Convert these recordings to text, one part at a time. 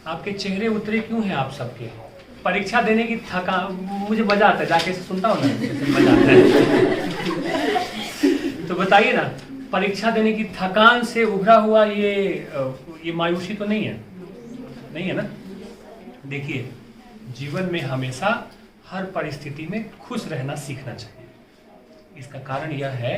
आपके चेहरे उतरे क्यों हैं आप सबके? परीक्षा देने की थकान, मुझे मजा आता है जाके सुनता हूँ ना, मजा आता है। तो बताइए ना, परीक्षा देने की थकान से उभरा हुआ ये मायूसी तो नहीं है? नहीं है ना? देखिए, जीवन में हमेशा हर परिस्थिति में खुश रहना सीखना चाहिए। इसका कारण यह है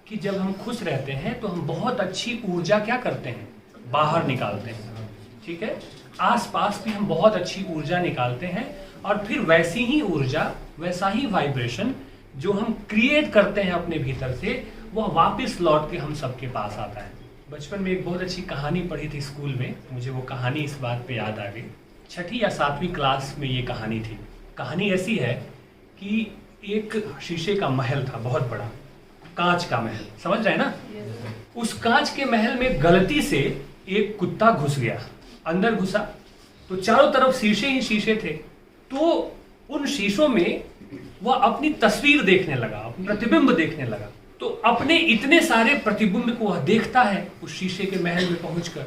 कि जब हम खुश रहते हैं तो हम बहुत अच्छी ऊर्जा क्या करते हैं, बाहर निकालते हैं। ठीक है, आसपास भी हम बहुत अच्छी ऊर्जा निकालते हैं और फिर वैसी ही ऊर्जा, वैसा ही वाइब्रेशन जो हम क्रिएट करते हैं अपने भीतर से, वह वापस लौट के हम सबके पास आता है। बचपन में एक बहुत अच्छी कहानी पढ़ी थी स्कूल में, मुझे वो कहानी इस बात पे याद आ गई। 6ठी या 7वीं क्लास में ये कहानी थी। कहानी ऐसी है कि एक शीशे का महल था, बहुत बड़ा कांच का महल, समझ रहे हैं ना? उस कांच के महल में गलती से एक कुत्ता घुस गया, अंदर घुसा तो चारों तरफ शीशे ही शीशे थे। तो उन शीशों में वह अपनी तस्वीर देखने लगा, अपना प्रतिबिंब देखने लगा। तो अपने इतने सारे प्रतिबिंब को वह देखता है उस शीशे के महल में पहुंचकर,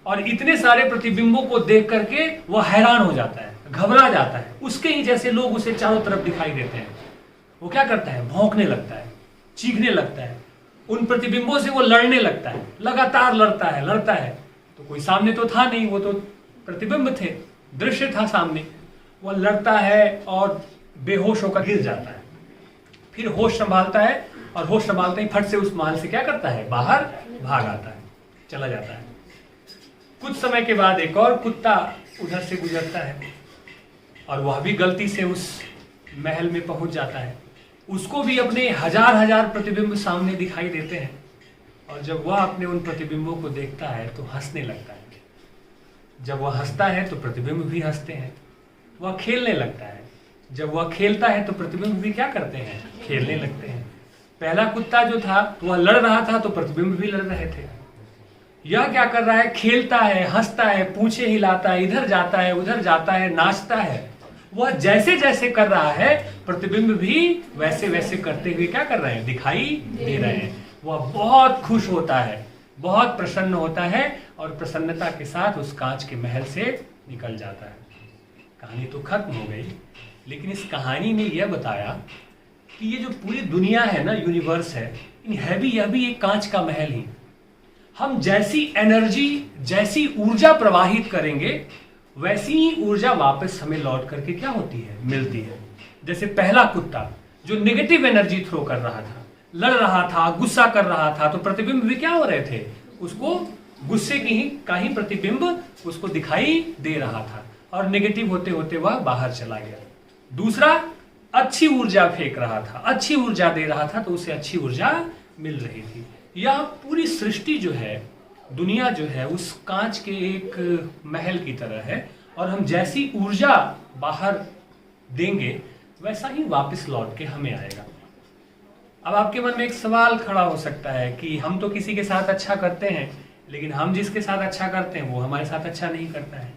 और इतने सारे प्रतिबिंबों को देख करके वह हैरान हो जाता है, घबरा जाता है। उसके ही जैसे लोग उसे चारों तरफ दिखाई देते हैं। वो क्या करता है, भौंकने लगता है, चीखने लगता है, उन प्रतिबिंबों से वो लड़ने लगता है, लगातार लड़ता है। तो कोई सामने तो था नहीं, वो तो प्रतिबिंब थे, दृश्य था सामने। वो लड़ता है और बेहोश होकर गिर जाता है। फिर होश संभालता है और होश संभालते ही फट से उस महल से क्या करता है, बाहर भाग आता है, चला जाता है। कुछ समय के बाद एक और कुत्ता उधर से गुजरता है और वह भी गलती से उस महल में पहुंच जाता है। उसको भी अपने हजार प्रतिबिंब सामने दिखाई देते हैं, और जब वह अपने उन प्रतिबिंबों को देखता है तो हंसने लगता है। जब वह हंसता है तो प्रतिबिंब भी हंसते हैं। वह खेलने लगता है, जब वह खेलता है तो प्रतिबिंब भी क्या करते हैं, खेलने लगते हैं। पहला कुत्ता जो था वह लड़ रहा था तो प्रतिबिंब भी लड़ रहे थे। यह क्या कर रहा है, खेलता है, हंसता है, पूंछे हिलाता है, इधर जाता है, उधर जाता है, नाचता है। वह जैसे जैसे कर रहा है, प्रतिबिंब भी वैसे वैसे करते हुए क्या कर रहे हैं, दिखाई दे रहे हैं। वह बहुत खुश होता है, बहुत प्रसन्न होता है, और प्रसन्नता के साथ उस कांच के महल से निकल जाता है। कहानी तो खत्म हो गई, लेकिन इस कहानी ने यह बताया कि ये जो पूरी दुनिया है ना, यूनिवर्स है, यह भी एक कांच का महल ही। हम जैसी एनर्जी, जैसी ऊर्जा प्रवाहित करेंगे, वैसी ही ऊर्जा वापस हमें लौट करके क्या होती है, मिलती है। जैसे पहला कुत्ता जो नेगेटिव एनर्जी थ्रो कर रहा था, लड़ रहा था, गुस्सा कर रहा था, तो प्रतिबिंब भी क्या हो रहे थे, उसको गुस्से का ही प्रतिबिंब उसको दिखाई दे रहा था, और नेगेटिव होते होते वह बाहर चला गया। दूसरा अच्छी ऊर्जा फेंक रहा था, अच्छी ऊर्जा दे रहा था, तो उसे अच्छी ऊर्जा मिल रही थी। यह पूरी सृष्टि जो है, दुनिया जो है, उस कांच के एक महल की तरह है, और हम जैसी ऊर्जा बाहर देंगे वैसा ही वापस लौट के हमें आएगा। अब आपके मन में एक सवाल खड़ा हो सकता है कि हम तो किसी के साथ अच्छा करते हैं, लेकिन हम जिसके साथ अच्छा करते हैं वो हमारे साथ अच्छा नहीं करता है।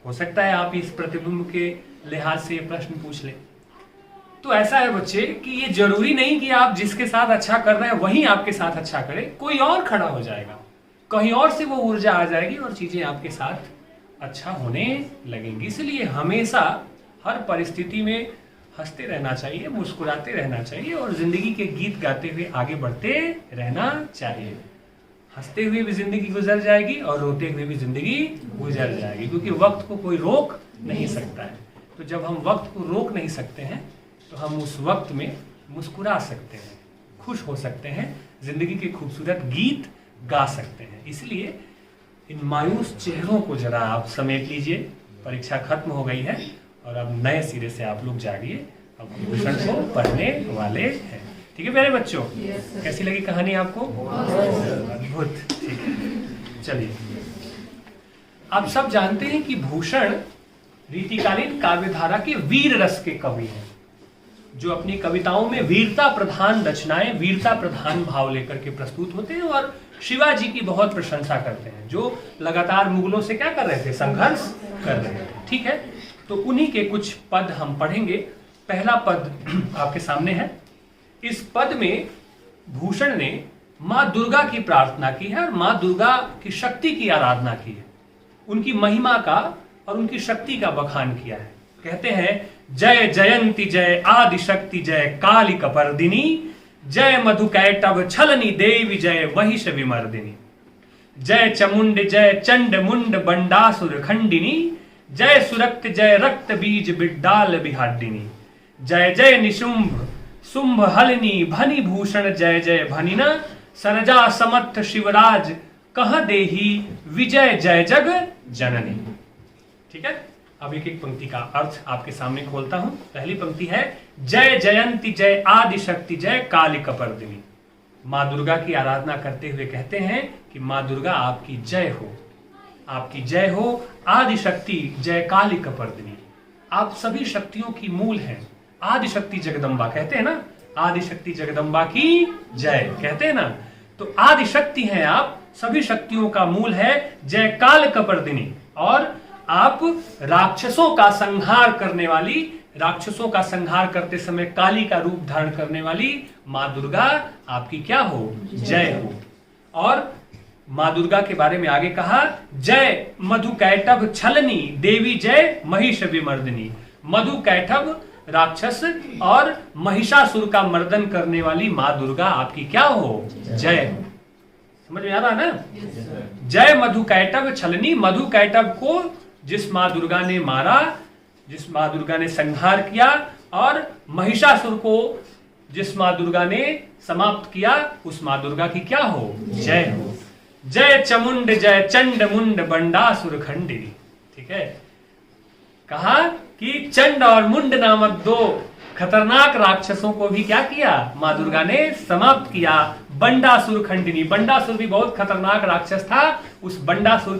हो सकता है आप इस प्रतिबिंब के लिहाज से ये प्रश्न पूछ लें। तो ऐसा है बच्चे कि ये जरूरी नहीं कि आप जिसके साथ अच्छा कर रहे हैं वही आपके साथ अच्छा करे, कोई और खड़ा हो जाएगा, कहीं और से वो ऊर्जा आ जाएगी और चीजें आपके साथ अच्छा होने लगेंगी। इसलिए हमेशा हर परिस्थिति में हंसते रहना चाहिए, मुस्कुराते रहना चाहिए, और जिंदगी के गीत गाते हुए आगे बढ़ते रहना चाहिए। हंसते हुए भी जिंदगी गुजर जाएगी और रोते हुए भी जिंदगी गुजर जाएगी, क्योंकि वक्त को कोई रोक नहीं सकता है। तो जब हम वक्त को रोक नहीं सकते हैं तो हम उस वक्त में मुस्कुरा सकते हैं, खुश हो सकते हैं, जिंदगी के खूबसूरत गीत गा सकते हैं। इसलिए इन मायूस चेहरों को जरा आप समेट लीजिए। परीक्षा खत्म हो गई है और अब नए सिरे से आप लोग जागिए, अब भूषण को पढ़ने वाले हैं। ठीक है प्यारे बच्चों, कैसी लगी कहानी आपको? अद्भुत। ठीक है, चलिए। आप सब जानते हैं कि भूषण रीतिकालीन काव्यधारा के वीर रस के कवि हैं, जो अपनी कविताओं में वीरता प्रधान रचनाएं, वीरता प्रधान भाव लेकर के प्रस्तुत होते हैं और शिवाजी की बहुत प्रशंसा करते हैं, जो लगातार मुगलों से क्या कर रहे थे, संघर्ष कर रहे थे। ठीक है, तो उन्हीं के कुछ पद हम पढ़ेंगे। पहला पद आपके सामने है। इस पद में भूषण ने माँ दुर्गा की प्रार्थना की है और माँ दुर्गा की शक्ति की आराधना की है, उनकी महिमा का और उनकी शक्ति का बखान किया है। कहते हैं जय जयंती जय आदि शक्ति जय काली कपर्दिनी, जय मधुकैटभ छलनी देवी जय महिष विमर्दिनी, जय चमुंड जय चंड मुंड बंडासुर खंडिनी, जय सुरक्त जय रक्त बीज बिड्डाल बिहाडिनी, जय जय निशुंभ शुंभ हलिनी भनी भूषण जय जय भनिना, सरजा समर्थ शिवराज कह देही विजय जय जग जननी। ठीक है, अब एक एक पंक्ति का अर्थ आपके सामने खोलता हूं। पहली पंक्ति है जय जयंती जय आदि शक्ति जय काली कपर्दिनी। मां दुर्गा की आराधना करते हुए कहते हैं कि मां दुर्गा आपकी जय हो, आपकी जय हो। आदि शक्ति जय काली कपर्दिनी, आप सभी शक्तियों की मूल हैं। आदि शक्ति जगदम्बा कहते हैं ना, आदि शक्ति जगदम्बा की जय कहते हैं ना, तो आदि शक्ति हैं आप, सभी शक्तियों का मूल है। जय काल कपर्दिनी, और आप राक्षसों का संहार करने वाली, राक्षसों का संहार करते समय काली का रूप धारण करने वाली मां दुर्गा आपकी क्या हो, जय हो। और मां दुर्गा के बारे में आगे कहा जय मधुकैटभ छलनी देवी जय महिष विमर्दिनी। मधुकैटभ राक्षस और महिषासुर का मर्दन करने वाली मां दुर्गा आपकी क्या हो, जय हो। समझ में आ रहा ना? जय मधुकैटभ छलनी, मधुकैटभ को जिस मां दुर्गा ने मारा, जिस मां दुर्गा ने संहार किया, और महिषासुर को जिस मां दुर्गा ने समाप्त किया, उस मां दुर्गा की क्या हो, जय हो। जय चमुंड जय चंड मुंड बंडासुर खंडिनी। ठीक है, कहा कि चंड और मुंड नामक दो खतरनाक राक्षसों को भी क्या किया, मां दुर्गा ने समाप्त किया। बंडासुर खंडिनी, बंडासुर भी बहुत खतरनाक राक्षस था, उस बंडासुर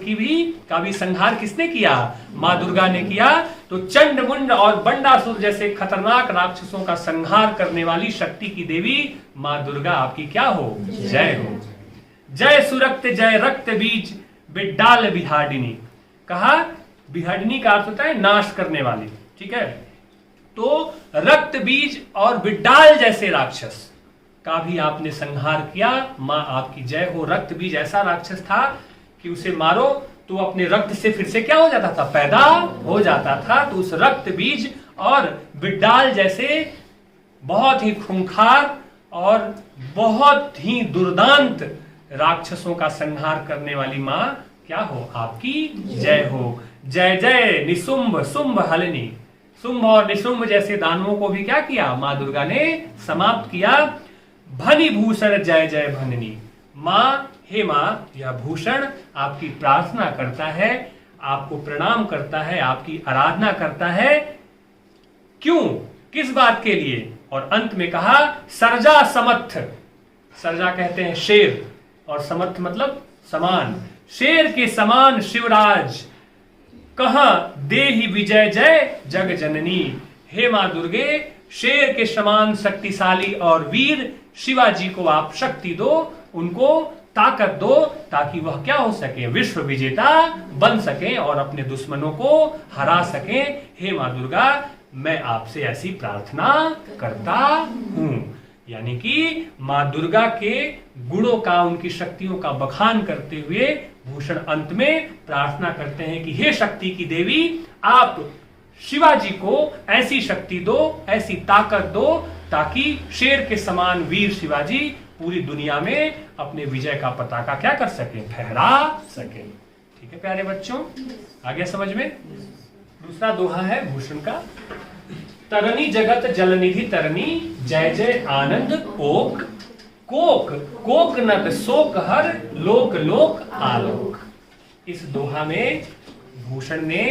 का भी संहार किसने किया, मां दुर्गा ने किया। तो चंड मुंड और बंडासुर जैसे खतरनाक राक्षसों का संहार करने वाली शक्ति की देवी मां दुर्गा आपकी क्या हो, जय हो। जय सुरक्त जय रक्त बीज बिड्डाल बिहाडिनी। कहा बिहाडिनी का अर्थ होता है नाश करने वाली। ठीक है, तो रक्त बीज और बिड्डाल जैसे राक्षस का भी आपने संहार किया, मां आपकी जय हो। रक्त बीज ऐसा राक्षस था कि उसे मारो तो अपने रक्त से फिर से क्या हो जाता था, पैदा हो जाता था। तो उस रक्त बीज और बिड्डाल जैसे बहुत ही खूंखार और बहुत ही दुर्दांत राक्षसों का संहार करने वाली मां क्या हो, आपकी जय हो। जय जय निशुंभ शुंभ हलिनी, शुंभ और निशुंभ जैसे दानवों को भी क्या किया, मां दुर्गा ने समाप्त किया। भनी भूषण जय जय भननी, मां हे मां, यह भूषण आपकी प्रार्थना करता है, आपको प्रणाम करता है, आपकी आराधना करता है। क्यों, किस बात के लिए? और अंत में कहा सरजा समर्थ, सरजा कहते हैं शेर, और समर्थ मतलब समान, शेर के समान शिवराज कहा देहि विजय जय जग जननी। हे मां दुर्गे, शेर के समान शक्तिशाली और वीर शिवाजी को आप शक्ति दो, उनको ताकत दो, ताकि वह क्या हो सके, विश्व विजेता बन सके और अपने दुश्मनों को हरा सके। हे मां दुर्गा, मैं आपसे ऐसी प्रार्थना करता हूं। यानी कि मां दुर्गा के गुणों का, उनकी शक्तियों का बखान करते हुए भूषण अंत में प्रार्थना करते हैं कि हे शक्ति की देवी, आप शिवाजी को ऐसी शक्ति दो, ऐसी ताकत दो, ताकि शेर के समान वीर शिवाजी पूरी दुनिया में अपने विजय का पताका क्या कर सके, फहरा सके। ठीक है प्यारे बच्चों, आ गया समझ में? दूसरा दोहा है भूषण का, तरनी जगत जलनिधि तरनी जय जय आनंद कोक, कोक कोक नद शोक हर लोक लोक आलोक। इस दोहा में भूषण ने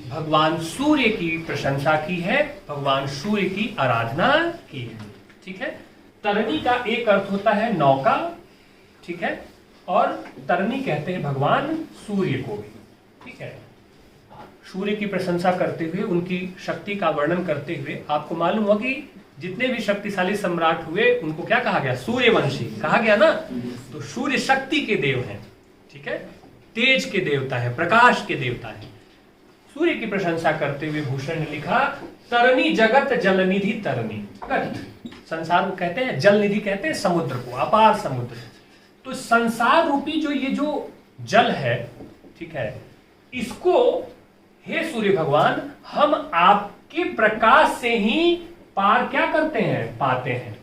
भगवान सूर्य की प्रशंसा की है, भगवान सूर्य की आराधना की है। ठीक है, तरनी का एक अर्थ होता है नौका, ठीक है, और तरनी कहते हैं भगवान सूर्य को भी। ठीक है, सूर्य की प्रशंसा करते हुए, उनकी शक्ति का वर्णन करते हुए, आपको मालूम होगा कि जितने भी शक्तिशाली सम्राट हुए उनको क्या कहा गया, सूर्यवंशी कहा गया ना। तो सूर्य शक्ति के देव हैं, ठीक है, तेज के देवता है, प्रकाश के देवता है। सूर्य की प्रशंसा करते हुए भूषण ने लिखा, तरनी जगत जलनिधि तरनी। संसार को कहते हैं जल निधि, कहते हैं समुद्र को, अपार समुद्र। तो संसार रूपी जो ये जो जल है, ठीक है, इसको सूर्य भगवान, हम आपके प्रकाश से ही पार क्या करते हैं, पाते हैं।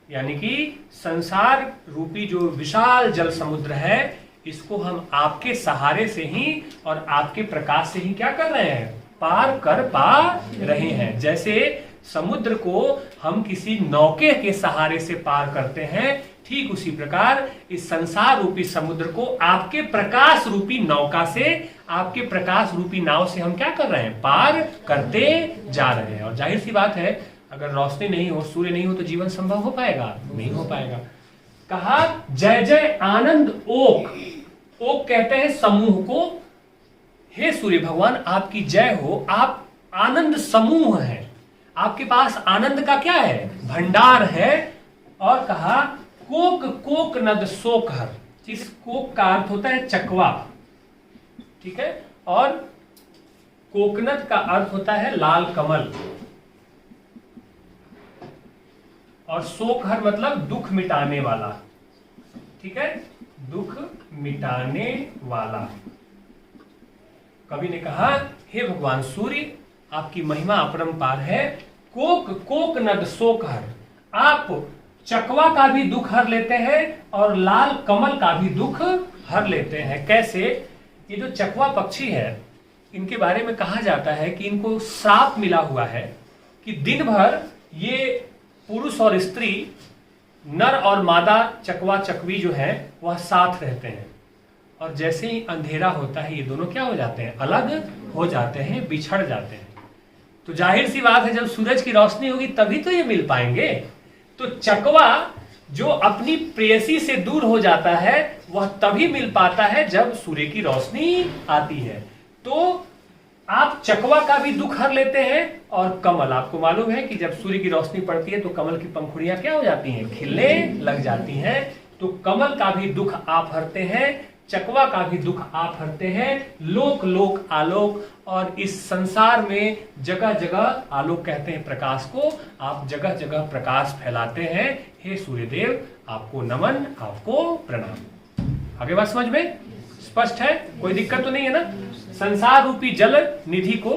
यानी कि संसार रूपी जो विशाल जल समुद्र है, इसको हम आपके सहारे से ही और आपके प्रकाश से ही क्या कर रहे हैं, पार कर पा रहे हैं। जैसे समुद्र को हम किसी नौके के सहारे से पार करते हैं, ठीक उसी प्रकार इस संसार रूपी समुद्र को आपके प्रकाश रूपी नौका से, आपके प्रकाश रूपी नाव से हम क्या कर रहे हैं, पार करते जा रहे हैं। और जाहिर सी बात है, अगर रोशनी नहीं हो, सूर्य नहीं हो, तो जीवन संभव हो पाएगा, नहीं हो पाएगा। कहा जय जय आनंद ओक, ओक कहते हैं समूह को। हे सूर्य भगवान, आपकी जय हो, आप आनंद समूह है, आपके पास आनंद का क्या है, भंडार है। और कहा कोक कोक नद सोकहर, इस कोक का अर्थ होता है चकवा, ठीक है, और कोकनद का अर्थ होता है लाल कमल, और शोकहर मतलब दुख मिटाने वाला, ठीक है, दुख मिटाने वाला। कवि ने कहा हे भगवान सूर्य, आपकी महिमा अपरंपार है। कोक कोक नद शोकहर, आप चकवा का भी दुख हर लेते हैं और लाल कमल का भी दुख हर लेते हैं। कैसे? ये जो चकवा पक्षी है, इनके बारे में कहा जाता है कि इनको श्राप मिला हुआ है कि दिन भर ये पुरुष और स्त्री, नर और मादा चकवा चकवी जो है वह साथ रहते हैं, और जैसे ही अंधेरा होता है ये दोनों क्या हो जाते हैं, अलग हो जाते हैं, बिछड़ जाते हैं। तो जाहिर सी बात है, जब सूरज की रोशनी होगी तभी तो ये मिल पाएंगे। तो चकवा जो अपनी प्रेयसी से दूर हो जाता है वह तभी मिल पाता है जब सूर्य की रोशनी आती है। तो आप चकवा का भी दुख हर लेते हैं, और कमल, आपको मालूम है कि जब सूर्य की रोशनी पड़ती है तो कमल की पंखुड़ियां क्या हो जाती हैं, खिलने लग जाती हैं। तो कमल का भी दुख आप हरते हैं, चकवा का भी दुख आप हरते हैं। लोक लोक आलोक, और इस संसार में जगह जगह, आलोक कहते हैं प्रकाश को, आप जगह जगह प्रकाश फैलाते हैं। हे सूर्यदेव, आपको नमन, आपको प्रणाम। आगे बात समझ में स्पष्ट है, कोई दिक्कत तो नहीं है ना? संसार रूपी जल निधि को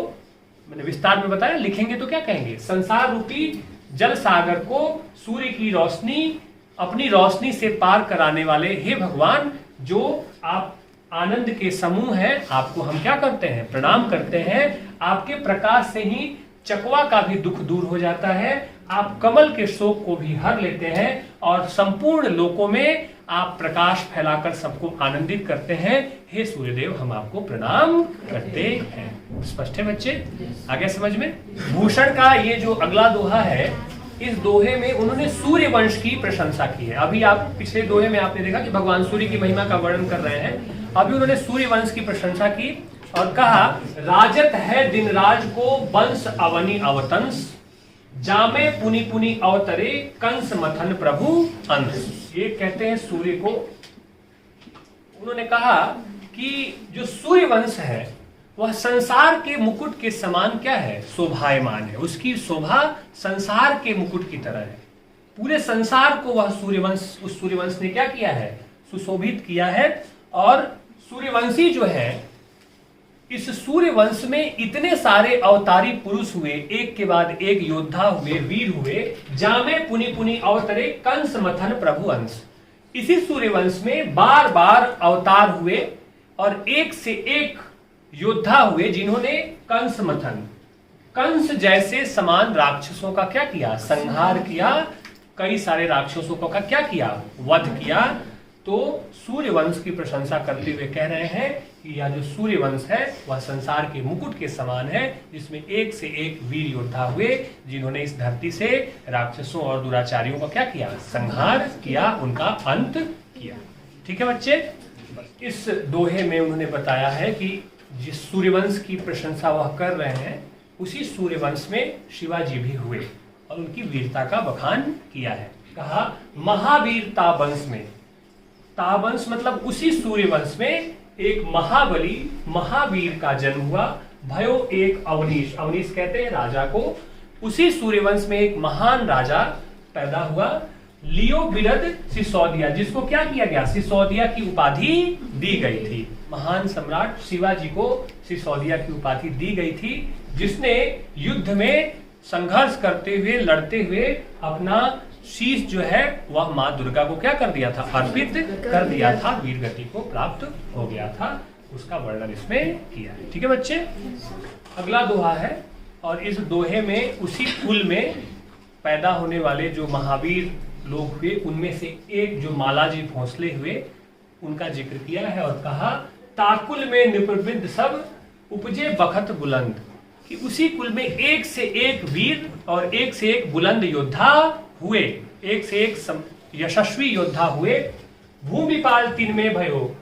मैंने विस्तार में बताया, लिखेंगे तो क्या कहेंगे, संसार रूपी जल सागर को सूर्य की रोशनी, अपनी रोशनी से पार कराने वाले हे भगवान, जो आप आनंद के समूह हैं, आपको हम क्या करते हैं, प्रणाम करते हैं। आपके प्रकाश से ही चकवा का भी दुख दूर हो जाता है, आप कमल के शोक को भी हर लेते हैं, और संपूर्ण लोकों में आप प्रकाश फैलाकर सबको आनंदित करते हैं। हे सूर्यदेव, हम आपको प्रणाम करते हैं। स्पष्ट है बच्चे? आगे समझ में? भूषण का ये जो अगला दोहा है, इस दोहे में उन्होंने सूर्य वंश की प्रशंसा की है। अभी आप पिछले दोहे में आपने देखा कि भगवान सूर्य की महिमा का वर्णन कर रहे हैं, अभी उन्होंने सूर्य वंश की प्रशंसा की और कहा राजत है दिन राज को वंश अवनी अवतंस, जामे पुनि पुनि अवतरे कंस मथन प्रभु अंश। ये कहते हैं सूर्य को, उन्होंने कहा कि जो सूर्य वंश है वह संसार के मुकुट के समान क्या है, शोभायमान है। उसकी शोभा संसार के मुकुट की तरह है। पूरे संसार को वह सूर्यवंश, उस सूर्यवंश ने क्या किया है, सुशोभित किया है। और सूर्यवंशी जो है, इस सूर्यवंश में इतने सारे अवतारी पुरुष हुए, एक के बाद एक योद्धा हुए, वीर हुए। जामे पुनि पुनि अवतरे कंस मथन प्रभु अंश। इसी सूर्यवंश में बार बार अवतार हुए और एक से एक योद्धा हुए, जिन्होंने कंस मथन, कंस जैसे समान राक्षसों का क्या किया, संहार किया। कई सारे राक्षसों का क्या किया, वध किया। तो सूर्यवंश की प्रशंसा करते हुए कह रहे हैं कि यह जो सूर्यवंश है वह संसार के मुकुट के समान है, जिसमें एक से एक वीर योद्धा हुए, जिन्होंने इस धरती से राक्षसों और दुराचारियों का क्या किया, संहार किया, उनका अंत किया। ठीक है बच्चे? इस दोहे में उन्होंने बताया है कि जिस सूर्यवंश की प्रशंसा वह कर रहे हैं, उसी सूर्यवंश में शिवाजी भी हुए और उनकी वीरता का बखान किया है। कहा महावीर तावंश में, तावंश मतलब उसी सूर्यवंश में एक महाबली महावीर का जन्म हुआ। भयो एक अवनीश, अवनीश कहते हैं राजा को। उसी सूर्यवंश में एक महान राजा पैदा हुआ। लियो बिरद सिसोदिया, जिसको क्या किया गया, सिसोदिया की उपाधि दी गई थी। महान सम्राट शिवाजी को सिसोदिया की उपाधि दी गई थी, जिसने युद्ध में संघर्ष करते हुए, लड़ते हुए अपना शीश जो है वह माँ दुर्गा को क्या कर दिया था, अर्पित कर दिया था, वीर गति को प्राप्त हो गया था। उसका वर्णन इसमें किया है। ठीक है बच्चे, अगला दोहा है, और इस दोहे में उसी कुल में पैदा होने वाले जो महावीर लोग हुए उनमें से एक जो मालाजी भोंसले हुए उनका जिक्र किया है, और कहा ताकुल में निप्रविद सब उपजे बखत बुलंद, कि उसी कुल में एक से एक वीर और एक से एक बुलंद योद्धा हुए, एक से एक यशस्वी योद्धा हुए। भूमिपाल तीन में भयो,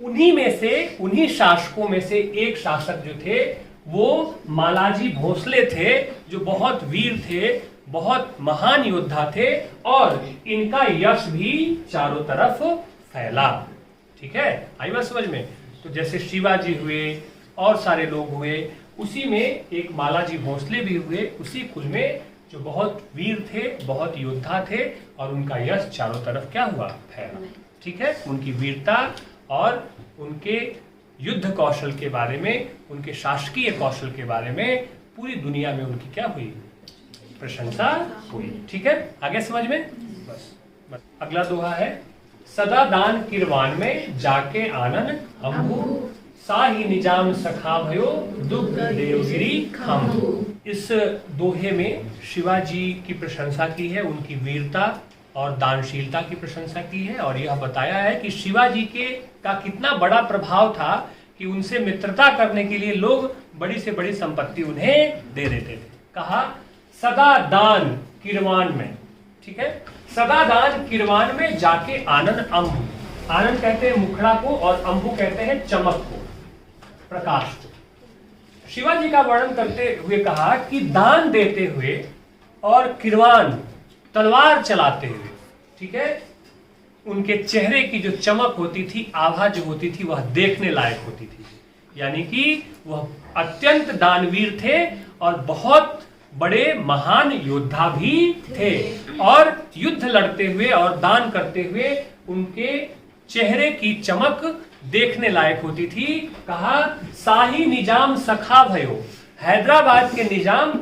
उन्हीं में से, उन्हीं शासकों में से एक शासक जो थे वो मालाजी भोंसले थे, जो बहुत वीर थे, बहुत महान योद्धा थे, और इनका यश भी चारों तरफ फैला। ठीक है, आई बात समझ में। तो जैसे शिवाजी हुए और सारे लोग हुए, उसी में एक मालाजी भोंसले भी हुए, उसी कुल में जो बहुत वीर थे, बहुत योद्धा थे, और उनका यश चारों तरफ क्या हुआ, फैला। ठीक है, उनकी वीरता और उनके युद्ध कौशल के बारे में, उनके शासकीय कौशल के बारे में पूरी दुनिया में उनकी क्या हुई, प्रशंसा हुई। ठीक है, आगे समझ में। बस अगला दोहा है, सदा दान किरवान में जाके आनन अम्बु, साही निजाम सखा भयो दुग्ध देवगिरी खम्बु। इस दोहे में शिवाजी की प्रशंसा की है, उनकी वीरता और दानशीलता की प्रशंसा की है, और यह बताया है कि शिवाजी का कितना बड़ा प्रभाव था कि उनसे मित्रता करने के लिए लोग बड़ी से बड़ी संपत्ति उन्हें दे देते थे। कहा सदा दान किरवान में, ठीक है, सदा दान किरवान में जाके आनंद अम्बु, आनंद कहते हैं मुखड़ा को और अम्बु कहते हैं चमक को, प्रकाश को। शिवाजी का वर्णन करते हुए कहा कि दान देते हुए और किरवान तलवार चलाते हुए, ठीक है, उनके चेहरे की जो चमक होती थी, आभा जो होती थी, वह देखने लायक होती थी। यानी कि वह अत्यंत दानवीर थे और बहुत बड़े महान योद्धा भी थे, और युद्ध लड़ते हुए और दान करते हुए उनके चेहरे की चमक देखने लायक होती थी। कहा शाही निजाम सखा भयो, हैदराबाद के निजाम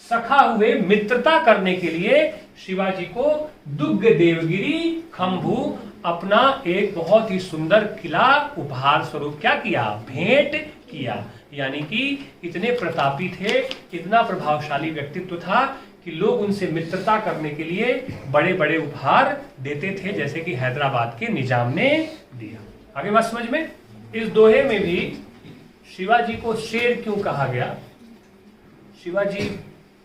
सखा हुए, मित्रता करने के लिए शिवाजी को दुग्ग देवगिरी खम्बू, अपना एक बहुत ही सुंदर किला उपहार स्वरूप क्या किया, भेंट किया। यानी कि इतने प्रतापी थे, इतना प्रभावशाली व्यक्तित्व था कि लोग उनसे मित्रता करने के लिए बड़े बड़े उपहार देते थे, जैसे कि हैदराबाद के निजाम ने दिया। आगे बात समझ में। इस दोहे में भी शिवाजी को शेर क्यों कहा गया, शिवाजी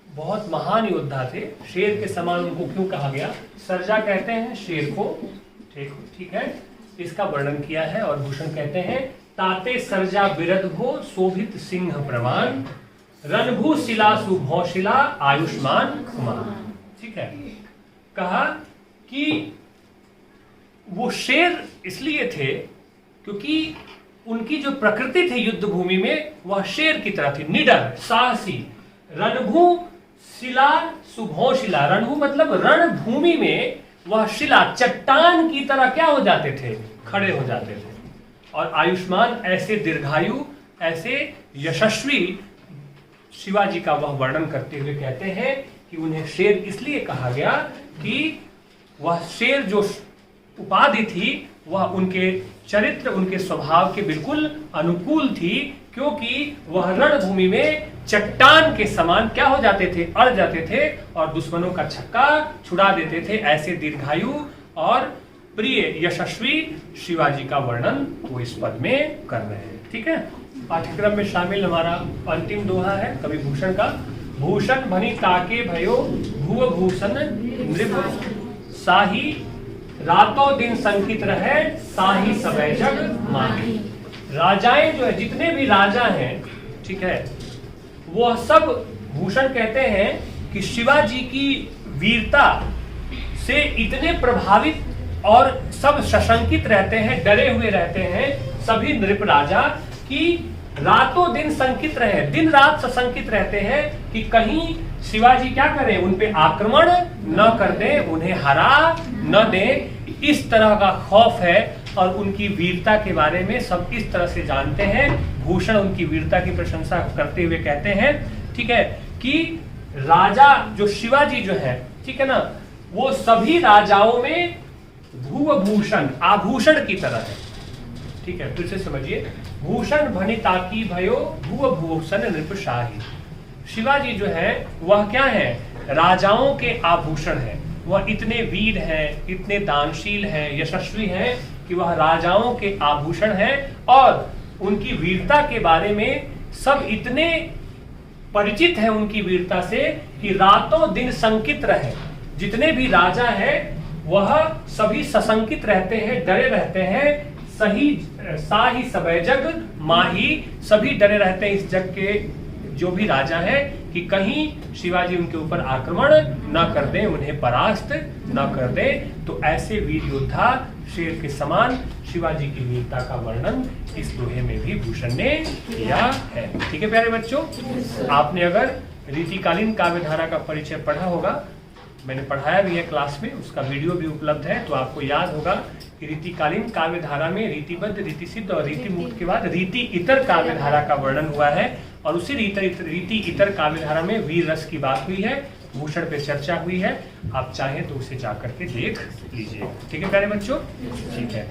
बहुत महान योद्धा थे, शेर के समान उनको क्यों कहा गया, सर्जा कहते हैं शेर को, ठीक है, इसका वर्णन किया है। और भूषण कहते हैं ताते सर्जा बिरद हो शोभित सिंह प्रमाण, रणभू शिला सुभौशिला आयुष्मान कुमार। ठीक है, कहा कि वो शेर इसलिए थे क्योंकि उनकी जो प्रकृति थी युद्ध भूमि में, वह शेर की तरह थी, निडर, साहसी। रणभू शिला सुभौशिला, रणभू मतलब रणभूमि में वह शिला, चट्टान की तरह क्या हो जाते थे, खड़े हो जाते थे। और आयुष्मान, ऐसे दीर्घायु, ऐसे यशस्वी शिवाजी का वह वर्णन करते हुए कहते हैं कि उन्हें शेर इसलिए कहा गया कि वह शेर जो उपाधि थी वह उनके चरित्र, उनके स्वभाव के बिल्कुल अनुकूल थी, क्योंकि वह रणभूमि में चट्टान के समान क्या हो जाते थे, अड़ जाते थे और दुश्मनों का छक्का छुड़ा देते थे। ऐसे दीर्घायु और प्रिय यशस्वी शिवाजी का वर्णन वो इस पद में कर रहे हैं। ठीक है, पाठ्यक्रम में शामिल हमारा अंतिम दोहा है कवि भूषण का। भूषण भनी ताके भयो भुव भूषण नृप, साही रातों दिन संकित रहे साही सबे जग माही। राजाएं जो है, जितने भी राजा हैं, ठीक है, वह सब, भूषण कहते हैं कि शिवाजी की वीरता से इतने प्रभावित और सब सशंकित रहते हैं, डरे हुए रहते हैं सभी नृप राजा, कि रातों दिन शंकित रहे, दिन रात सशंकित रहते हैं कि कहीं शिवाजी क्या करें, उन पे आक्रमण न कर दे, उन्हें हरा न दे। इस तरह का खौफ है और उनकी वीरता के बारे में सब इस तरह से जानते हैं। भूषण उनकी वीरता की प्रशंसा करते हुए कहते हैं, ठीक है, कि राजा जो शिवाजी जो है, ठीक है ना, वो सभी राजाओं में भूभूषण आभूषण की तरह है। ठीक है, फिर से समझिए, भूषण भनिताकी भयो भूभूषण नृपशाही। शिवाजी जो है वह क्या है, राजाओं के आभूषण है। वह इतने वीर हैं, इतने दानशील हैं, यशस्वी हैं कि वह राजाओं के आभूषण हैं और उनकी वीरता के बारे में सब इतने परिचित हैं उनकी वीरता से कि रातों दिन शंकित रहे। जितने भी राजा हैं वह सभी सशंकित रहते हैं, डरे रहते हैं। सही साही सबे जग माही, सभी डरे रहते हैं इस जग के जो भी राजा हैं कि कहीं शिवाजी उनके ऊपर आक्रमण न कर दें, उन्हें परास्त न कर दें। तो ऐसे वीर योद्धा शेर के समान शिवाजी की वीरता का वर्णन इस दोहे में भी भूषण ने किया है। ठीक है प्यारे बच्चों, आपने अगर रीतिकालीन काव्यधारा का परिचय पढ़ा होगा, मैंने पढ़ाया भी है क्लास में, उसका वीडियो भी उपलब्ध है, तो आपको याद होगा कि रीतिकालीन काव्यधारा में रीतिबद्ध, रीतिसिद्ध और रीतिमुक्त के बाद रीति इतर काव्यधारा का वर्णन हुआ है और उसी रीति इतर काव्यधारा में वीर रस की बात हुई है, भूषण पे चर्चा हुई है। आप चाहें तो उसे जाकर के देख लीजिए। ठीक है प्यारे बच्चों, ठीक है।